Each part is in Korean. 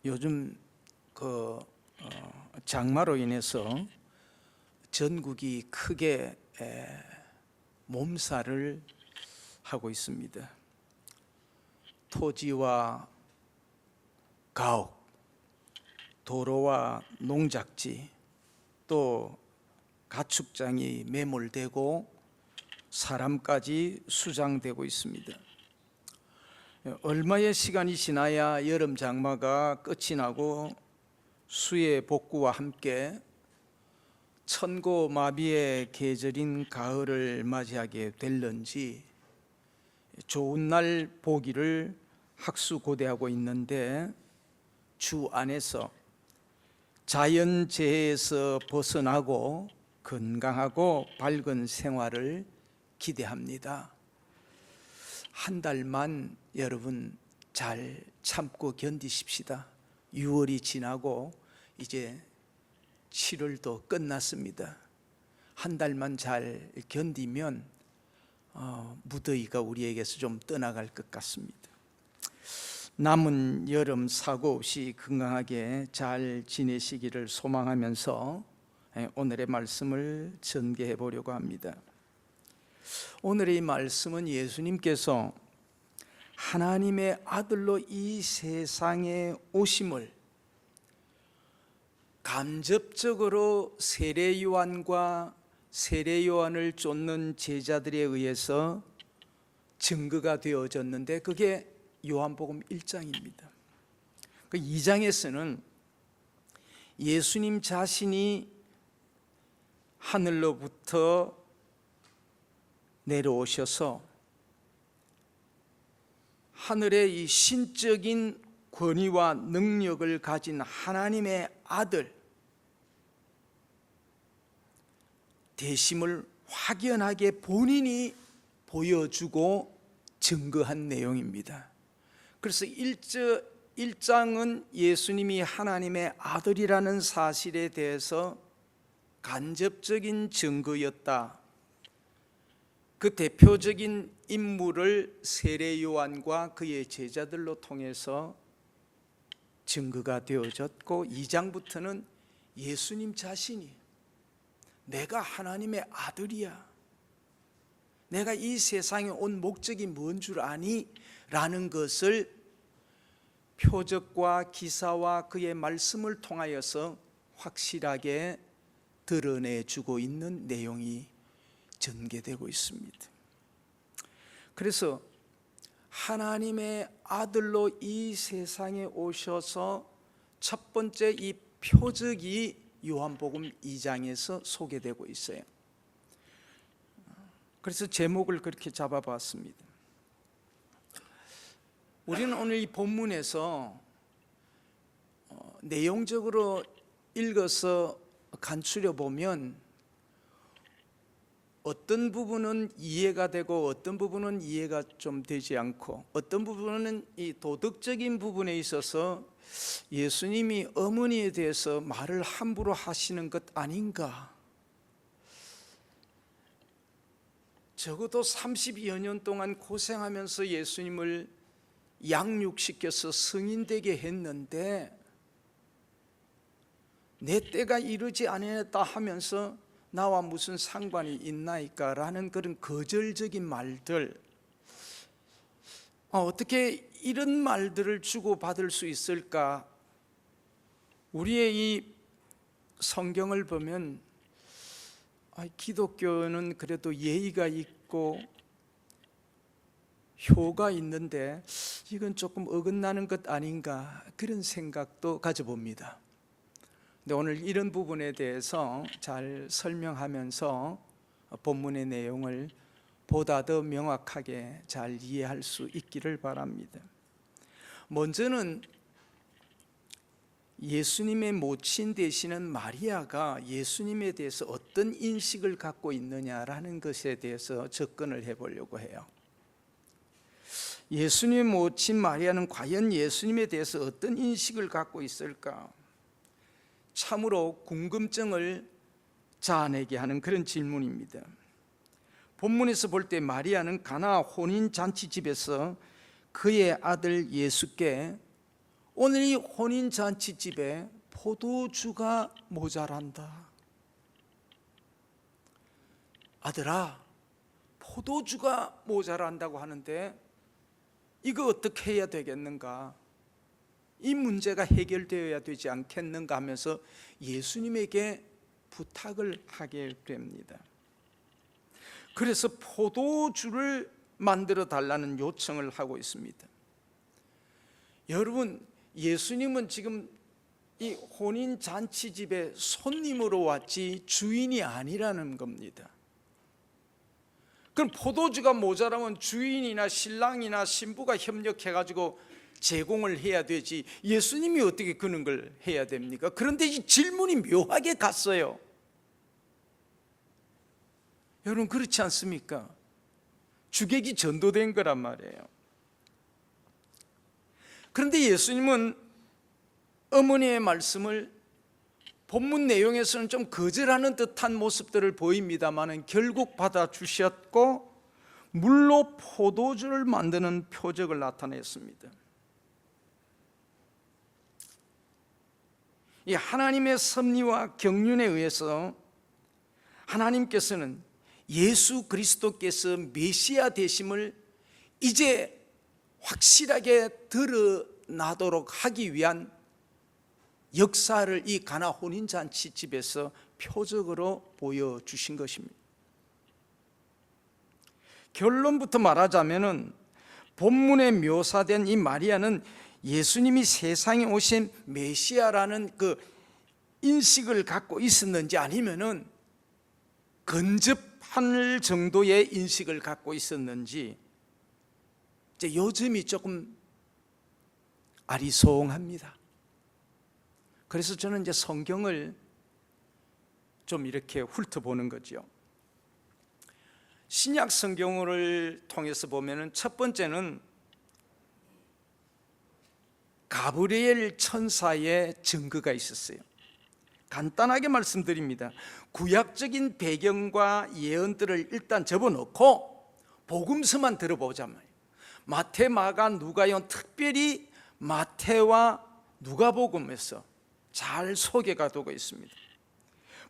요즘 장마로 인해서 전국이 크게 몸살을 하고 있습니다. 토지와 가옥, 도로와 농작지, 또 가축장이 매몰되고 사람까지 수장되고 있습니다. 얼마의 시간이 지나야 여름 장마가 끝이 나고 수의 복구와 함께 천고마비의 계절인 가을을 맞이하게 될런지 좋은 날 보기를 학수고대하고 있는데, 주 안에서 자연재해에서 벗어나고 건강하고 밝은 생활을 기대합니다. 한 달만 여러분 잘 참고 견디십시다. 6월이 지나고 이제 7월도 끝났습니다. 한 달만 잘 견디면 무더위가 우리에게서 좀 떠나갈 것 같습니다. 남은 여름 사고 없이 건강하게 잘 지내시기를 소망하면서 오늘의 말씀을 전개해 보려고 합니다. 오늘의 말씀은 예수님께서 하나님의 아들로 이 세상에 오심을 간접적으로 세례요한과 세례요한을 쫓는 제자들에 의해서 증거가 되어졌는데, 그게 요한복음 1장입니다. 그 2장에서는 예수님 자신이 하늘로부터 내려오셔서 하늘의 이 신적인 권위와 능력을 가진 하나님의 아들 되심을 확연하게 본인이 보여주고 증거한 내용입니다. 그래서 1장은 예수님이 하나님의 아들이라는 사실에 대해서 간접적인 증거였다. 그 대표적인 인물을 세례 요한과 그의 제자들로 통해서 증거가 되어졌고, 2장부터는 예수님 자신이 내가 하나님의 아들이야, 내가 이 세상에 온 목적이 뭔 줄 아니? 라는 것을 표적과 기사와 그의 말씀을 통하여서 확실하게 드러내주고 있는 내용이 전개되고 있습니다. 그래서 하나님의 아들로 이 세상에 오셔서 첫 번째 이 표적이 요한복음 2장에서 소개되고 있어요. 그래서 제목을 그렇게 잡아봤습니다. 우리는 오늘 이 본문에서 내용적으로 읽어서 간추려 보면 어떤 부분은 이해가 되고 어떤 부분은 이해가 좀 되지 않고, 어떤 부분은 이 도덕적인 부분에 있어서 예수님이 어머니에 대해서 말을 함부로 하시는 것 아닌가, 적어도 30여 년 동안 고생하면서 예수님을 양육시켜서 성인되게 했는데 내 때가 이르지 아니했다 하면서 나와 무슨 상관이 있나이까 라는 그런 거절적인 말들, 어떻게 이런 말들을 주고받을 수 있을까? 우리의 이 성경을 보면 기독교는 그래도 예의가 있고 효가 있는데 이건 조금 어긋나는 것 아닌가, 그런 생각도 가져봅니다. 근데 오늘 이런 부분에 대해서 잘 설명하면서 본문의 내용을 보다 더 명확하게 잘 이해할 수 있기를 바랍니다. 먼저는 예수님의 모친 되시는 마리아가 예수님에 대해서 어떤 인식을 갖고 있느냐라는 것에 대해서 접근을 해보려고 해요. 예수님의 모친 마리아는 과연 예수님에 대해서 어떤 인식을 갖고 있을까? 참으로 궁금증을 자아내게 하는 그런 질문입니다. 본문에서 볼 때 마리아는 가나 혼인잔치집에서 그의 아들 예수께 오늘 이 혼인잔치집에 포도주가 모자란다. 아들아, 포도주가 모자란다고 하는데 이거 어떻게 해야 되겠는가? 이 문제가 해결되어야 되지 않겠는가 하면서 예수님에게 부탁을 하게 됩니다. 그래서 포도주를 만들어 달라는 요청을 하고 있습니다. 여러분, 예수님은 지금 이 혼인잔치집에 손님으로 왔지 주인이 아니라는 겁니다. 그럼 포도주가 모자라면 주인이나 신랑이나 신부가 협력해가지고 제공을 해야 되지, 예수님이 어떻게 그런 걸 해야 됩니까? 그런데 이 질문이 묘하게 갔어요. 여러분, 그렇지 않습니까? 주객이 전도된 거란 말이에요. 그런데 예수님은 어머니의 말씀을 본문 내용에서는 좀 거절하는 듯한 모습들을 보입니다만 결국 받아주셨고 물로 포도주를 만드는 표적을 나타냈습니다. 이 하나님의 섭리와 경륜에 의해서 하나님께서는 예수 그리스도께서 메시아 되심을 이제 확실하게 드러나도록 하기 위한 역사를 이 가나 혼인잔치집에서 표적으로 보여주신 것입니다. 결론부터 말하자면 본문에 묘사된 이 마리아는 예수님이 세상에 오신 메시아라는 그 인식을 갖고 있었는지 아니면은 근접할 정도의 인식을 갖고 있었는지 이제 요즘이 조금 아리송합니다. 그래서 저는 이제 성경을 좀 이렇게 훑어보는 거죠. 신약 성경을 통해서 보면은 첫 번째는 가브리엘 천사의 증거가 있었어요. 간단하게 말씀드립니다. 구약적인 배경과 예언들을 일단 접어놓고 복음서만 들어보자면 마태, 마가, 누가요, 특별히 마태와 누가복음에서 잘 소개가 되고 있습니다.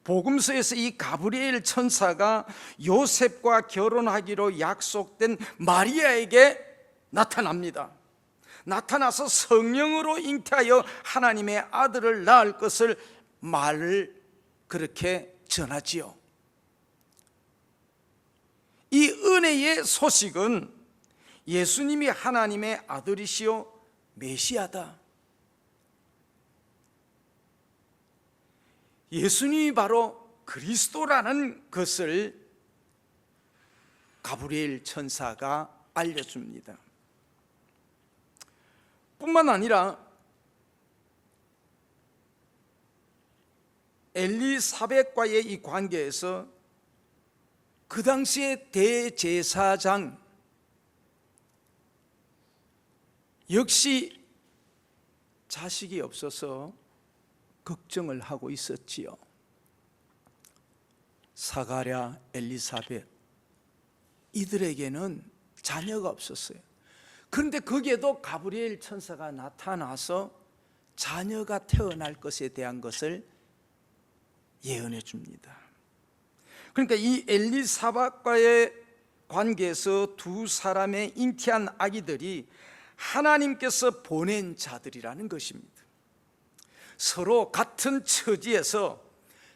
복음서에서 이 가브리엘 천사가 요셉과 결혼하기로 약속된 마리아에게 나타납니다. 나타나서 성령으로 잉태하여 하나님의 아들을 낳을 것을 말을 그렇게 전하지요. 이 은혜의 소식은 예수님이 하나님의 아들이시요 메시아다. 예수님이 바로 그리스도라는 것을 가브리엘 천사가 알려줍니다. 뿐만 아니라 엘리사벳과의 이 관계에서 그 당시의 대제사장 역시 자식이 없어서 걱정을 하고 있었지요. 사가랴, 엘리사벳 이들에게는 자녀가 없었어요. 그런데 거기에도 가브리엘 천사가 나타나서 자녀가 태어날 것에 대한 것을 예언해 줍니다. 그러니까 이 엘리사벳과의 관계에서 두 사람의 잉태한 아기들이 하나님께서 보낸 자들이라는 것입니다. 서로 같은 처지에서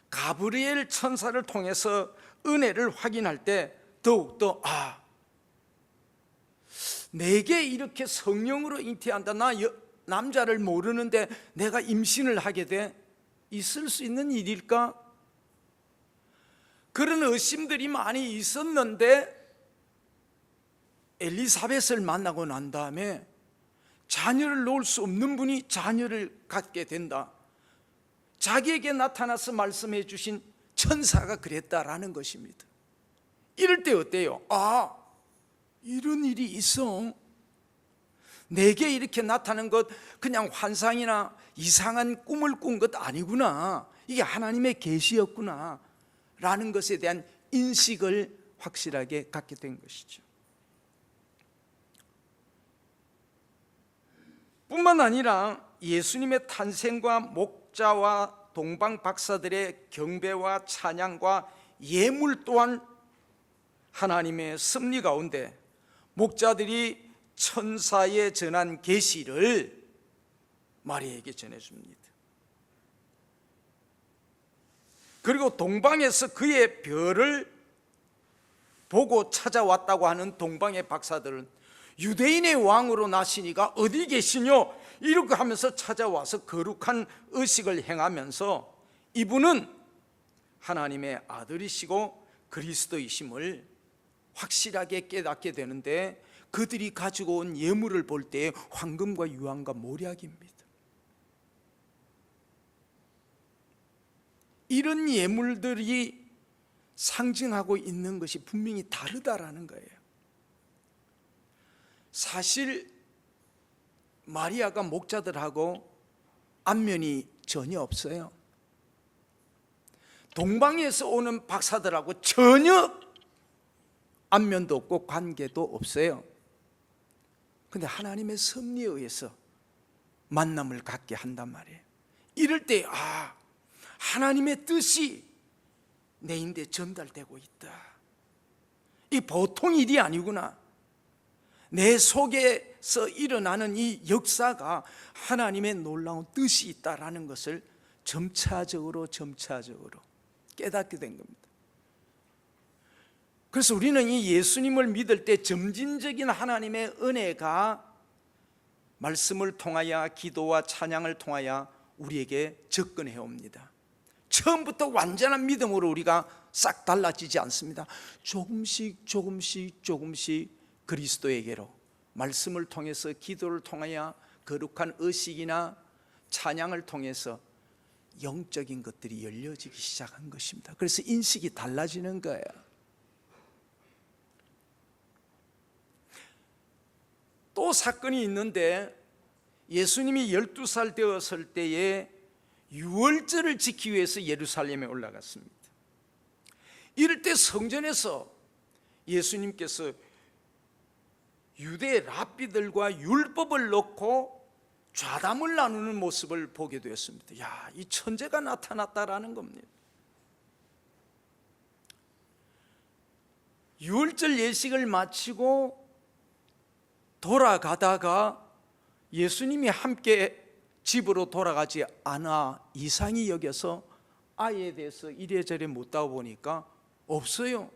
가브리엘 천사를 통해서 은혜를 확인할 때 더욱더 내게 이렇게 성령으로 잉태한다, 나 남자를 모르는데 내가 임신을 하게 돼 있을 수 있는 일일까? 그런 의심들이 많이 있었는데 엘리사벳을 만나고 난 다음에 자녀를 놓을 수 없는 분이 자녀를 갖게 된다. 자기에게 나타나서 말씀해 주신 천사가 그랬다라는 것입니다. 이럴 때 어때요? 이런 일이 있어. 내게 이렇게 나타난 것 그냥 환상이나 이상한 꿈을 꾼 것 아니구나. 이게 하나님의 계시였구나 라는 것에 대한 인식을 확실하게 갖게 된 것이죠. 뿐만 아니라 예수님의 탄생과 목자와 동방 박사들의 경배와 찬양과 예물 또한 하나님의 섭리 가운데 목자들이 천사에 전한 계시를 마리아에게 전해줍니다. 그리고 동방에서 그의 별을 보고 찾아왔다고 하는 동방의 박사들은 유대인의 왕으로 나시니가 어디 계시뇨? 이렇게 하면서 찾아와서 거룩한 의식을 행하면서 이분은 하나님의 아들이시고 그리스도이심을 확실하게 깨닫게 되는데, 그들이 가지고 온 예물을 볼 때 황금과 유황과 모략입니다. 이런 예물들이 상징하고 있는 것이 분명히 다르다라는 거예요. 사실 마리아가 목자들하고 안면이 전혀 없어요. 동방에서 오는 박사들하고 전혀 안면도 없고 관계도 없어요. 근데 하나님의 섭리에 의해서 만남을 갖게 한단 말이에요. 이럴 때 하나님의 뜻이 내 인데 전달되고 있다. 이 보통 일이 아니구나. 내 속에서 일어나는 이 역사가 하나님의 놀라운 뜻이 있다라는 것을 점차적으로 깨닫게 된 겁니다. 그래서 우리는 이 예수님을 믿을 때 점진적인 하나님의 은혜가 말씀을 통하여 기도와 찬양을 통하여 우리에게 접근해 옵니다. 처음부터 완전한 믿음으로 우리가 싹 달라지지 않습니다. 조금씩 그리스도에게로 말씀을 통해서, 기도를 통하여, 거룩한 의식이나 찬양을 통해서 영적인 것들이 열려지기 시작한 것입니다. 그래서 인식이 달라지는 거예요. 또 사건이 있는데, 예수님이 12살 되었을 때에 유월절을 지키기 위해서 예루살렘에 올라갔습니다. 이럴 때 성전에서 예수님께서 유대 랍비들과 율법을 놓고 좌담을 나누는 모습을 보게 되었습니다. 이 천재가 나타났다라는 겁니다. 유월절 예식을 마치고 돌아가다가 예수님이 함께 집으로 돌아가지 않아 이상히 여겨서 아이에 대해서 이래저래 묻다 보니까 없어요.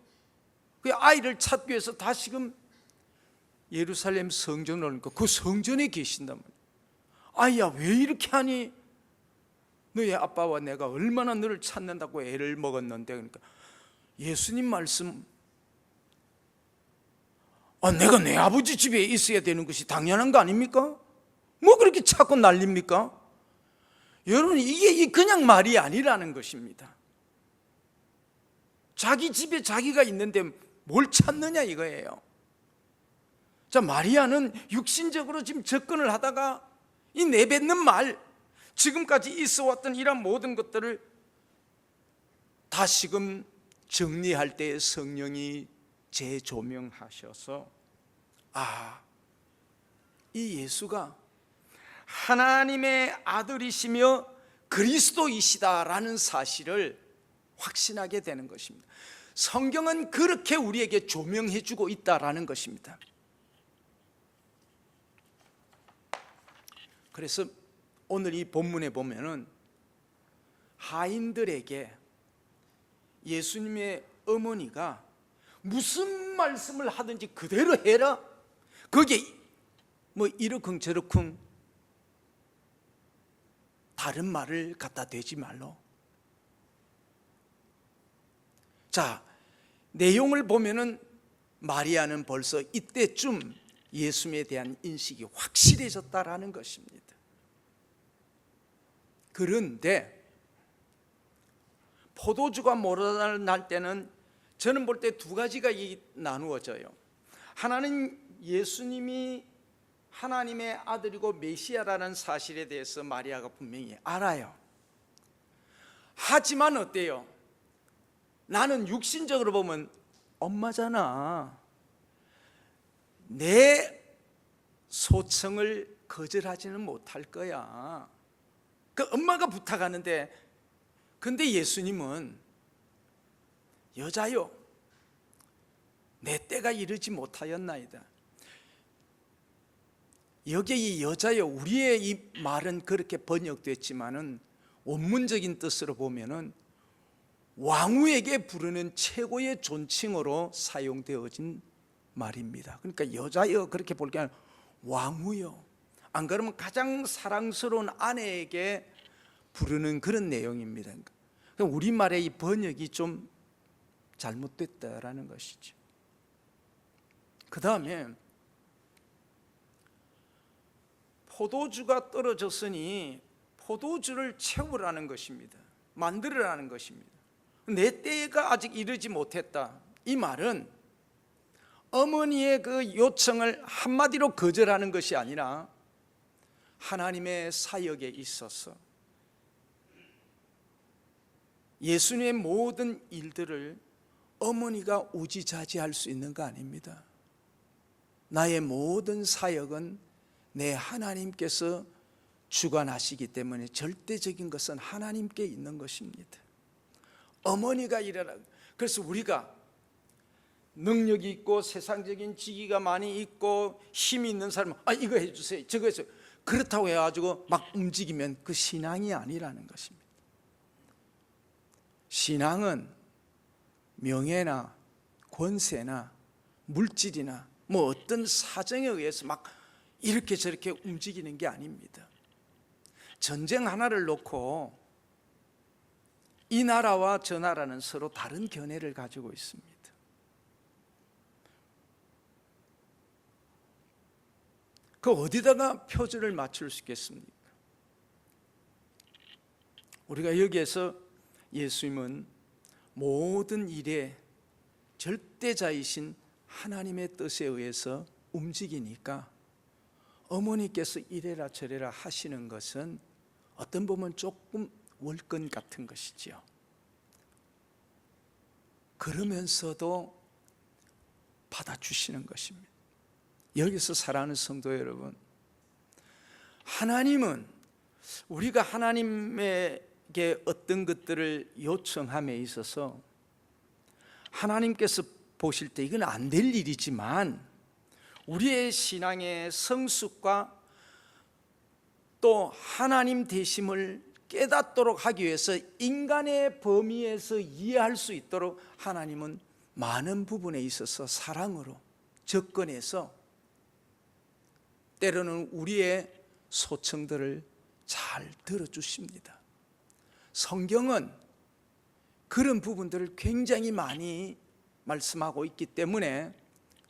그 아이를 찾기 위해서 다시금 예루살렘 성전을 오니까 그 성전에 계신단 말이에요. 아이야, 왜 이렇게 하니? 너의 아빠와 내가 얼마나 너를 찾는다고 애를 먹었는데. 그러니까 예수님 말씀, 내가 내 아버지 집에 있어야 되는 것이 당연한 거 아닙니까? 뭐 그렇게 찾고 난립니까? 여러분, 이게 그냥 말이 아니라는 것입니다. 자기 집에 자기가 있는데 뭘 찾느냐 이거예요. 자, 마리아는 육신적으로 지금 접근을 하다가 이 내뱉는 말, 지금까지 있어왔던 이런 모든 것들을 다시금 정리할 때 성령이 재조명하셔서 이 예수가 하나님의 아들이시며 그리스도이시다라는 사실을 확신하게 되는 것입니다. 성경은 그렇게 우리에게 조명해 주고 있다라는 것입니다. 그래서 오늘 이 본문에 보면은 하인들에게 예수님의 어머니가 무슨 말씀을 하든지 그대로 해라, 거기에 뭐 이러쿵 저러쿵 다른 말을 갖다 대지 말로. 자, 내용을 보면은 마리아는 벌써 이때쯤 예수님에 대한 인식이 확실해졌다라는 것입니다. 그런데 포도주가 모자랄 때는 저는 볼 때 두 가지가 나누어져요. 하나는 예수님이 하나님의 아들이고 메시아라는 사실에 대해서 마리아가 분명히 알아요. 하지만 어때요? 나는 육신적으로 보면 엄마잖아. 내 소청을 거절하지는 못할 거야. 그 엄마가 부탁하는데, 근데 예수님은 여자요, 내 때가 이르지 못하였나이다. 여기에 이 여자요, 우리의 이 말은 그렇게 번역됐지만은 원문적인 뜻으로 보면은 왕후에게 부르는 최고의 존칭어로 사용되어진 말입니다. 그러니까 여자여 그렇게 볼 게 아니라 왕후요, 안 그러면 가장 사랑스러운 아내에게 부르는 그런 내용입니다. 그러니까 우리말의 이 번역이 좀 잘못됐다라는 것이죠. 그 다음에 포도주가 떨어졌으니 포도주를 채우라는 것입니다. 만들으라는 것입니다. 내 때가 아직 이르지 못했다. 이 말은 어머니의 그 요청을 한마디로 거절하는 것이 아니라 하나님의 사역에 있어서 예수님의 모든 일들을 어머니가 우지자지할 수 있는 거 아닙니다. 나의 모든 사역은 내 하나님께서 주관하시기 때문에 절대적인 것은 하나님께 있는 것입니다. 어머니가 일하라. 그래서 우리가 능력이 있고 세상적인 지위가 많이 있고 힘이 있는 사람은 이거 해주세요, 저거 해주세요, 그렇다고 해가지고 막 움직이면 그 신앙이 아니라는 것입니다. 신앙은 명예나 권세나 물질이나 뭐 어떤 사정에 의해서 막 이렇게 저렇게 움직이는 게 아닙니다. 전쟁 하나를 놓고 이 나라와 저 나라는 서로 다른 견해를 가지고 있습니다. 그 어디다가 표준을 맞출 수 있겠습니까? 우리가 여기에서 예수님은 모든 일에 절대자이신 하나님의 뜻에 의해서 움직이니까 어머니께서 이래라 저래라 하시는 것은 어떤 부분 조금 월권 같은 것이지요. 그러면서도 받아주시는 것입니다. 여기서 사랑하는 성도 여러분, 하나님은 우리가 하나님에게 어떤 것들을 요청함에 있어서 하나님께서 보실 때 이건 안 될 일이지만 우리의 신앙의 성숙과 또 하나님 되심을 깨닫도록 하기 위해서 인간의 범위에서 이해할 수 있도록 하나님은 많은 부분에 있어서 사랑으로 접근해서 때로는 우리의 소청들을 잘 들어주십니다. 성경은 그런 부분들을 굉장히 많이 말씀하고 있기 때문에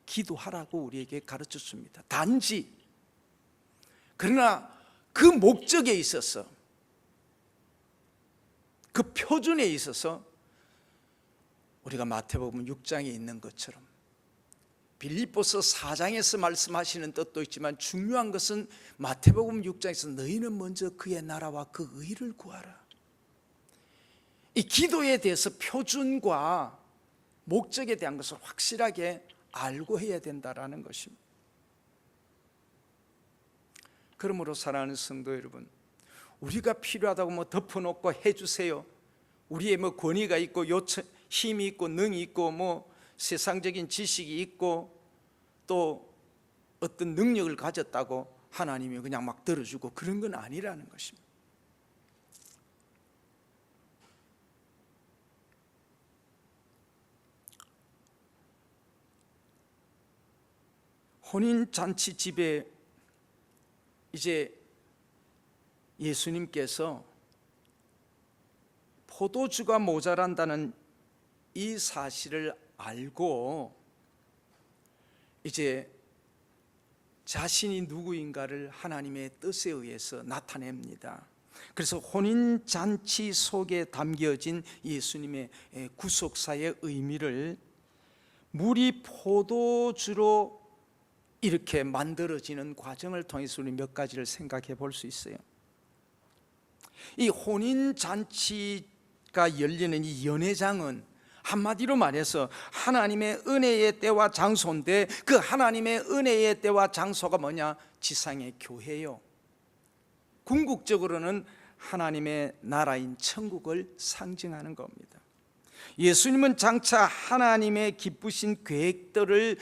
기도하라고 우리에게 가르쳐 줍니다. 단지 그러나 그 목적에 있어서 그 표준에 있어서 우리가 마태복음 6장에 있는 것처럼 빌립보서 4장에서 말씀하시는 뜻도 있지만 중요한 것은 마태복음 6장에서 너희는 먼저 그의 나라와 그 의를 구하라. 이 기도에 대해서 표준과 목적에 대한 것을 확실하게 알고 해야 된다라는 것입니다. 그러므로 사랑하는 성도 여러분, 우리가 필요하다고 뭐 덮어놓고 해주세요, 우리의 뭐 권위가 있고 요청, 힘이 있고 능이 있고 뭐 세상적인 지식이 있고 또 어떤 능력을 가졌다고 하나님이 그냥 막 들어주고 그런 건 아니라는 것입니다. 혼인잔치 집에 이제 예수님께서 포도주가 모자란다는 이 사실을 알고 이제 자신이 누구인가를 하나님의 뜻에 의해서 나타냅니다. 그래서 혼인잔치 속에 담겨진 예수님의 구속사의 의미를 물이 포도주로 이렇게 만들어지는 과정을 통해서 우리 몇 가지를 생각해 볼 수 있어요. 이 혼인잔치가 열리는 이 연회장은 한마디로 말해서 하나님의 은혜의 때와 장소인데 그 하나님의 은혜의 때와 장소가 뭐냐? 지상의 교회요, 궁극적으로는 하나님의 나라인 천국을 상징하는 겁니다. 예수님은 장차 하나님의 기쁘신 계획들을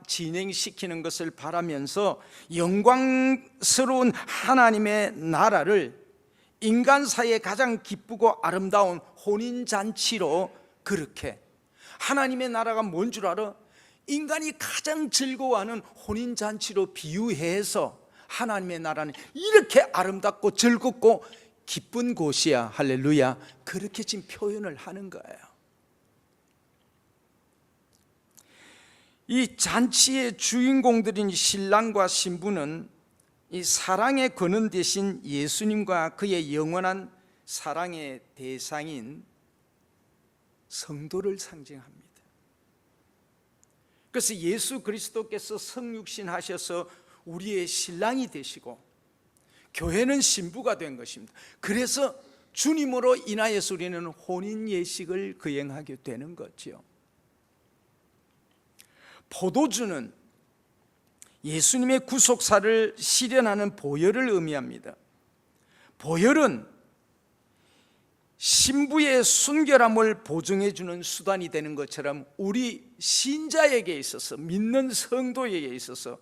진행시키는 것을 바라면서 영광스러운 하나님의 나라를 인간 사이에 가장 기쁘고 아름다운 혼인잔치로, 그렇게 하나님의 나라가 뭔 줄 알아? 인간이 가장 즐거워하는 혼인잔치로 비유해서 하나님의 나라는 이렇게 아름답고 즐겁고 기쁜 곳이야, 할렐루야, 그렇게 지금 표현을 하는 거예요. 이 잔치의 주인공들인 신랑과 신부는 이 사랑의 근원 대신 예수님과 그의 영원한 사랑의 대상인 성도를 상징합니다. 그래서 예수 그리스도께서 성육신 하셔서 우리의 신랑이 되시고 교회는 신부가 된 것입니다. 그래서 주님으로 인하여서 우리는 혼인 예식을 거행하게 되는 거죠. 포도주는 예수님의 구속사를 실현하는 보혈을 의미합니다. 보혈은 신부의 순결함을 보증해 주는 수단이 되는 것처럼 우리 신자에게 있어서, 믿는 성도에게 있어서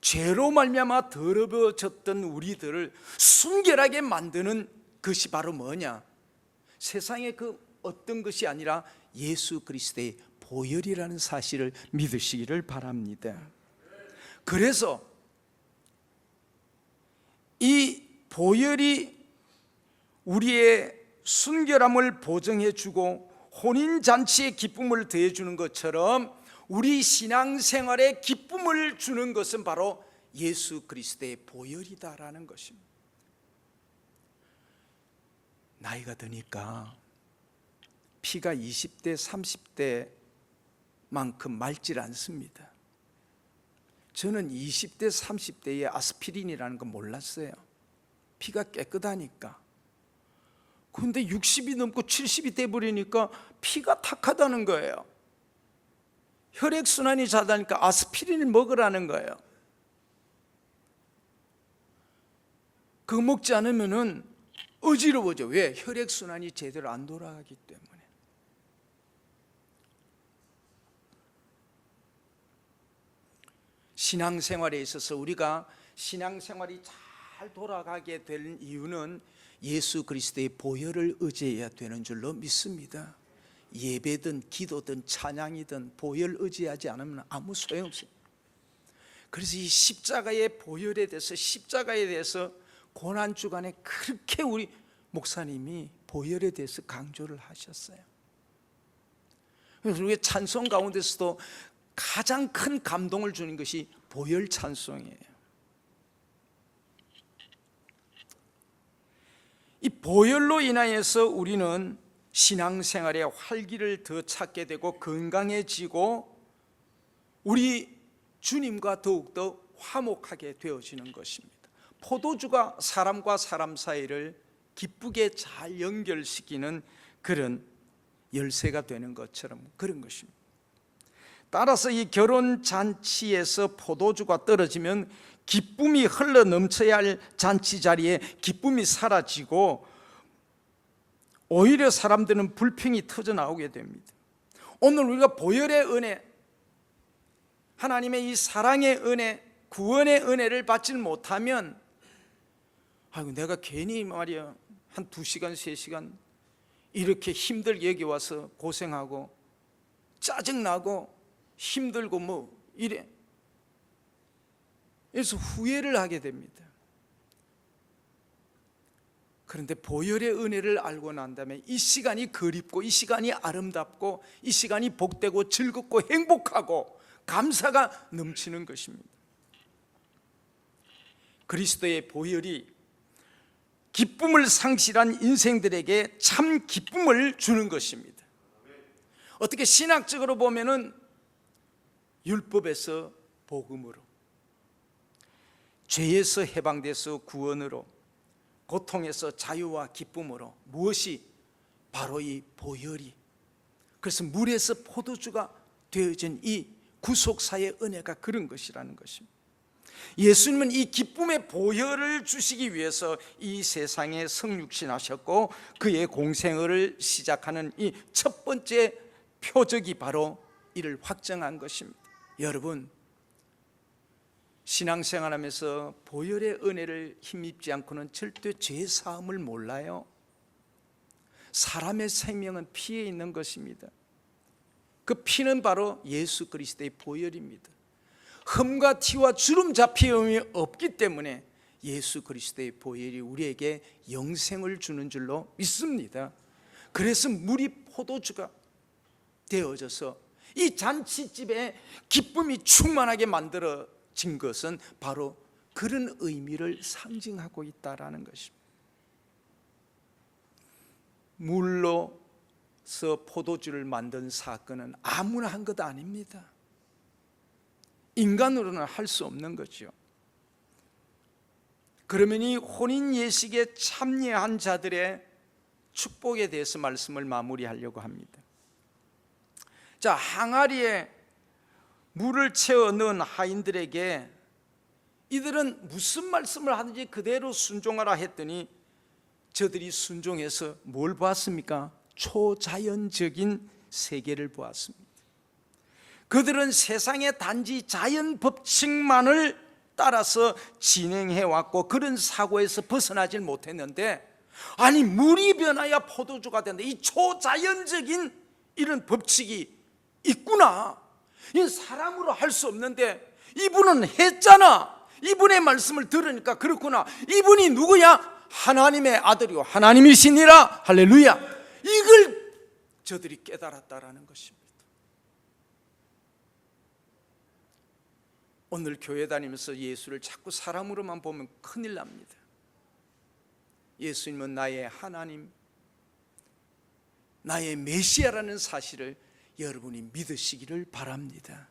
죄로 말미암아 더러워졌던 우리들을 순결하게 만드는 것이 바로 뭐냐? 세상의 그 어떤 것이 아니라 예수 그리스도의 보혈이라는 사실을 믿으시기를 바랍니다. 그래서 이 보혈이 우리의 순결함을 보증해 주고 혼인잔치의 기쁨을 더해 주는 것처럼 우리 신앙생활에 기쁨을 주는 것은 바로 예수 그리스도의 보혈이다라는 것입니다. 나이가 드니까 피가 20대, 30대만큼 맑질 않습니다. 저는 20대, 30대에 아스피린이라는 거 몰랐어요. 피가 깨끗하니까. 그런데 60이 넘고 70이 돼버리니까 피가 탁하다는 거예요. 혈액순환이 잘하니까 아스피린을 먹으라는 거예요. 그거 먹지 않으면 어지러워져. 왜? 혈액순환이 제대로 안 돌아가기 때문에. 신앙생활에 있어서 우리가 신앙생활이 잘 돌아가게 될 이유는 예수 그리스도의 보혈을 의지해야 되는 줄로 믿습니다. 예배든 기도든 찬양이든 보혈 의지하지 않으면 아무 소용없어요. 그래서 이 십자가의 보혈에 대해서, 십자가에 대해서 고난주간에 그렇게 우리 목사님이 보혈에 대해서 강조를 하셨어요. 그래서 우리의 찬송 가운데서도 가장 큰 감동을 주는 것이 보혈 찬송이에요. 이 보혈로 인하여서 우리는 신앙생활의 활기를 더 찾게 되고 건강해지고 우리 주님과 더욱더 화목하게 되어지는 것입니다. 포도주가 사람과 사람 사이를 기쁘게 잘 연결시키는 그런 열쇠가 되는 것처럼 그런 것입니다. 따라서 이 결혼잔치에서 포도주가 떨어지면 기쁨이 흘러 넘쳐야 할 잔치 자리에 기쁨이 사라지고 오히려 사람들은 불평이 터져나오게 됩니다. 오늘 우리가 보혈의 은혜, 하나님의 이 사랑의 은혜, 구원의 은혜를 받지 못하면 아이고 내가 괜히 말이야 한 2시간 3시간 이렇게 힘들게 여기 와서 고생하고 짜증나고 힘들고 뭐 이래, 그래서 후회를 하게 됩니다. 그런데 보혈의 은혜를 알고 난 다음에 이 시간이 그립고 이 시간이 아름답고 이 시간이 복되고 즐겁고 행복하고 감사가 넘치는 것입니다. 그리스도의 보혈이 기쁨을 상실한 인생들에게 참 기쁨을 주는 것입니다. 어떻게 신학적으로 보면은 율법에서 복음으로, 죄에서 해방돼서 구원으로, 고통에서 자유와 기쁨으로, 무엇이? 바로 이 보혈이, 그래서 물에서 포도주가 되어진 이 구속사의 은혜가 그런 것이라는 것입니다. 예수님은 이 기쁨의 보혈을 주시기 위해서 이 세상에 성육신하셨고 그의 공생을 시작하는 이 첫 번째 표적이 바로 이를 확정한 것입니다. 여러분, 신앙생활하면서 보혈의 은혜를 힘입지 않고는 절대 죄 사함을 몰라요. 사람의 생명은 피에 있는 것입니다. 그 피는 바로 예수 그리스도의 보혈입니다. 흠과 티와 주름 잡힘이 없기 때문에 예수 그리스도의 보혈이 우리에게 영생을 주는 줄로 믿습니다. 그래서 물이 포도주가 되어져서 이 잔치집에 기쁨이 충만하게 만들어진 것은 바로 그런 의미를 상징하고 있다라는 것입니다. 물로서 포도주를 만든 사건은 아무나 한 것 아닙니다. 인간으로는 할 수 없는 거죠. 그러면 이 혼인 예식에 참여한 자들의 축복에 대해서 말씀을 마무리하려고 합니다. 자, 항아리에 물을 채워 넣은 하인들에게 이들은 무슨 말씀을 하든지 그대로 순종하라 했더니 저들이 순종해서 뭘 보았습니까? 초자연적인 세계를 보았습니다. 그들은 세상의 단지 자연 법칙만을 따라서 진행해왔고 그런 사고에서 벗어나질 못했는데, 아니 물이 변하여 포도주가 된다, 이 초자연적인 이런 법칙이 있구나, 이 사람으로 할 수 없는데 이분은 했잖아, 이분의 말씀을 들으니까 그렇구나, 이분이 누구야? 하나님의 아들이요 하나님이시니라, 할렐루야. 이걸 저들이 깨달았다라는 것입니다. 오늘 교회 다니면서 예수를 자꾸 사람으로만 보면 큰일 납니다. 예수님은 나의 하나님, 나의 메시아라는 사실을 여러분이 믿으시기를 바랍니다.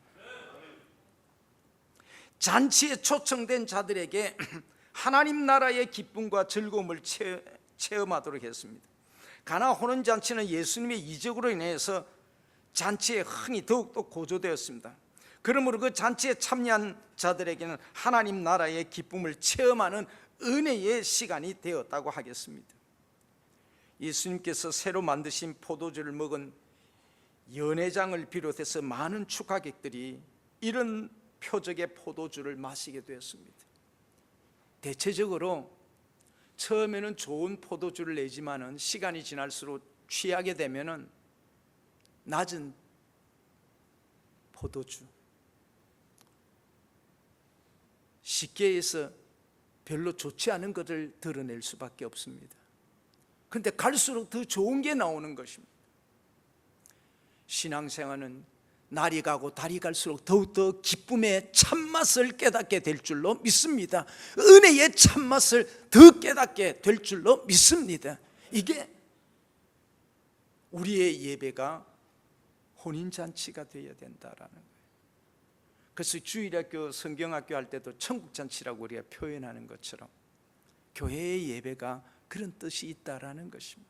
잔치에 초청된 자들에게 하나님 나라의 기쁨과 즐거움을 체험하도록 했습니다. 가나 혼인 잔치는 예수님의 이적으로 인해서 잔치의 흥이 더욱더 고조되었습니다. 그러므로 그 잔치에 참여한 자들에게는 하나님 나라의 기쁨을 체험하는 은혜의 시간이 되었다고 하겠습니다. 예수님께서 새로 만드신 포도주를 먹은 연회장을 비롯해서 많은 축하객들이 이런 표적의 포도주를 마시게 되었습니다. 대체적으로 처음에는 좋은 포도주를 내지만은 시간이 지날수록 취하게 되면은 낮은 포도주, 쉽게 해서 별로 좋지 않은 것을 드러낼 수밖에 없습니다. 그런데 갈수록 더 좋은 게 나오는 것입니다. 신앙생활은 날이 가고 달이 갈수록 더욱더 기쁨의 참맛을 깨닫게 될 줄로 믿습니다. 은혜의 참맛을 더 깨닫게 될 줄로 믿습니다. 이게 우리의 예배가 혼인잔치가 되어야 된다라는 거예요. 그래서 주일학교, 성경학교 할 때도 천국잔치라고 우리가 표현하는 것처럼 교회의 예배가 그런 뜻이 있다라는 것입니다.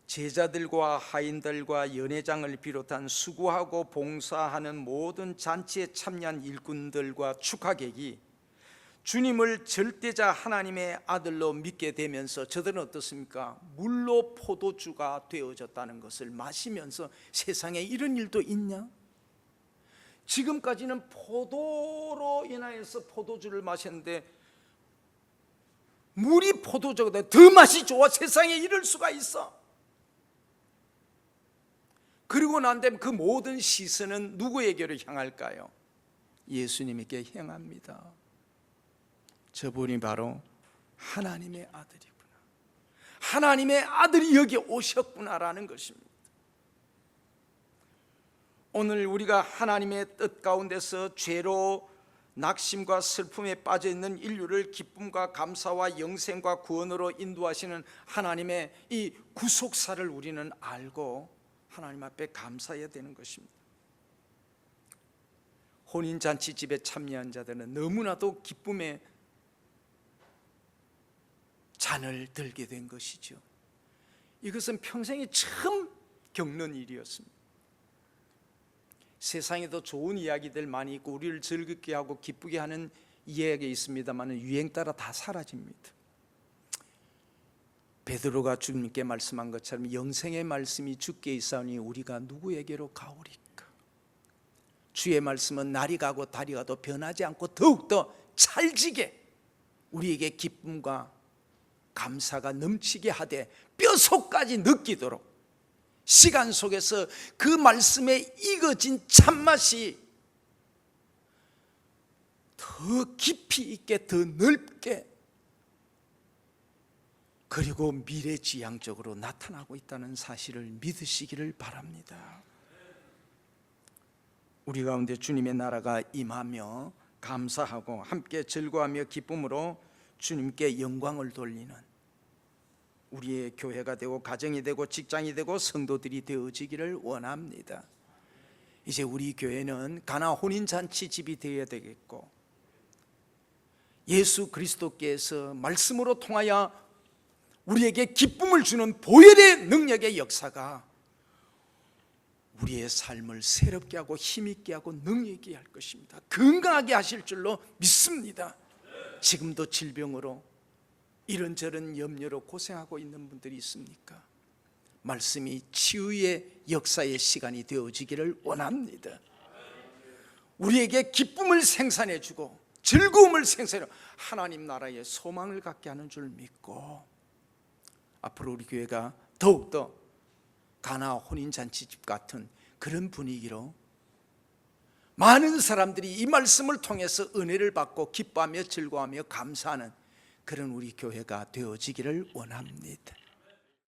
제자들과 하인들과 연회장을 비롯한 수고하고 봉사하는 모든 잔치에 참여한 일꾼들과 축하객이 주님을 절대자 하나님의 아들로 믿게 되면서 저들은 어떻습니까? 물로 포도주가 되어졌다는 것을 마시면서 세상에 이런 일도 있냐? 지금까지는 포도로 인하여서 포도주를 마셨는데 물이 포도주가 돼 더 맛이 좋아? 세상에 이럴 수가 있어? 그리고 난 다음에 그 모든 시선은 누구에게로 향할까요? 예수님에게 향합니다. 저분이 바로 하나님의 아들이구나, 하나님의 아들이 여기 오셨구나라는 것입니다. 오늘 우리가 하나님의 뜻 가운데서 죄로 낙심과 슬픔에 빠져 있는 인류를 기쁨과 감사와 영생과 구원으로 인도하시는 하나님의 이 구속사를 우리는 알고 하나님 앞에 감사해야 되는 것입니다. 혼인잔치집에 참여한 자들은 너무나도 기쁨의 잔을 들게 된 것이죠. 이것은 평생에 처음 겪는 일이었습니다. 세상에도 좋은 이야기들 많이 있고 우리를 즐겁게 하고 기쁘게 하는 이야기 있습니다만 유행 따라 다 사라집니다. 베드로가 주님께 말씀한 것처럼 영생의 말씀이 주께 있사오니 우리가 누구에게로 가오리까? 주의 말씀은 날이 가고 달이 가도 변하지 않고 더욱더 찰지게 우리에게 기쁨과 감사가 넘치게 하되 뼛속까지 느끼도록 시간 속에서 그 말씀에 익어진 참맛이 더 깊이 있게 더 넓게 그리고 미래지향적으로 나타나고 있다는 사실을 믿으시기를 바랍니다. 우리 가운데 주님의 나라가 임하며 감사하고 함께 즐거워하며 기쁨으로 주님께 영광을 돌리는 우리의 교회가 되고 가정이 되고 직장이 되고 성도들이 되어지기를 원합니다. 이제 우리 교회는 가나 혼인잔치 집이 되어야 되겠고 예수 그리스도께서 말씀으로 통하여 우리에게 기쁨을 주는 보혈의 능력의 역사가 우리의 삶을 새롭게 하고 힘있게 하고 능력있게 할 것입니다. 건강하게 하실 줄로 믿습니다. 지금도 질병으로 이런저런 염려로 고생하고 있는 분들이 있습니까? 말씀이 치유의 역사의 시간이 되어지기를 원합니다. 우리에게 기쁨을 생산해주고 즐거움을 생산해주고 하나님 나라의 소망을 갖게 하는 줄 믿고 앞으로 우리 교회가 더욱더 가나 혼인잔치집 같은 그런 분위기로 많은 사람들이 이 말씀을 통해서 은혜를 받고 기뻐하며 즐거워하며 감사하는 그런 우리 교회가 되어지기를 원합니다.